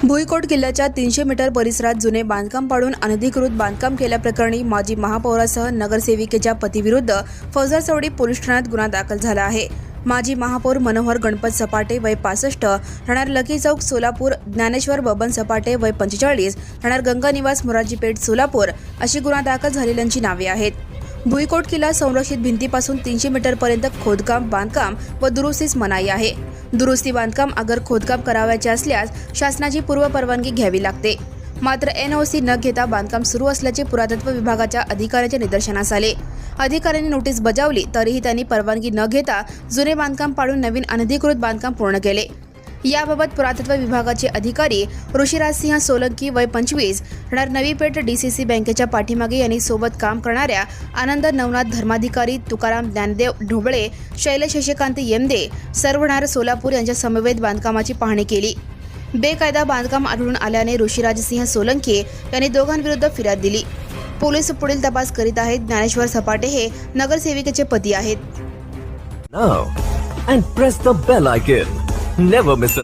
भुईकोट किल्ल्याच्या 300 मीटर परिसरात जुने बांधकाम पाडून अनधिकृत बांधकाम केल्याप्रकरणी माजी महापौरासह नगरसेविकेच्या पतीविरुद्ध फौजदार चौडी पोलीस ठाण्यात गुन्हा दाखल झाला आहे। माजी महापौर मनोहर गणपत सपाटे वय 65 राहणार लकी चौक सोलापूर, ज्ञानेश्वर बबन सपाटे वय 45 राहणार गंगा निवास मोरारजी पेठ सोलापूर अशी गुन्हा दाखल झालेल्यांची नावे आहेत। भुईकोट किल्ला संरक्षित भिंतीपासून 300 मीटरपर्यंत खोदकाम, बांधकाम व दुरुस्तीस मनाई आहे। दुरुस्ती, बांधकाम अगर खोदकाम करावयाचे असल्यास शासनाची पूर्व परवानगी घ्यावी लागते। मात्र NOC न घेता बांधकाम सुरू असल्याचे पुरातत्व विभागाच्या अधिकाऱ्यांच्या निदर्शनास आले। अधिकाऱ्यांनी नोटीस बजावली तरीही त्यांनी परवानगी न घेता जुने बांधकाम पाडून नवीन अनधिकृत बांधकाम पूर्ण केले। याबाबत पुरातत्व विभागाचे अधिकारी ऋषिराजसिंह सोलंकी वय 25 राहणार नवी पेठ DCC बँकेच्या पाठीमागे यांनी सोबत काम करणाऱ्या आनंद नवनाथ धर्माधिकारी, तुकाराम ज्ञानदेव ढोबळे, शैलेश शशिकांत येमदे सर्वणार सोलापूर यांच्या समवेत बांधकामाची पाहणी केली। बेकायदा बांधकाम आढळून आल्याने ऋषिराजसिंह सोलंकी यांनी दोघांविरुद्ध फिर्याद दिली। पोलीस पुढील तपास करीत आहेत। ज्ञानेश्वर सपाटे हे नगरसेविकेचे पती आहेत। Now and press the bell icon. Never miss a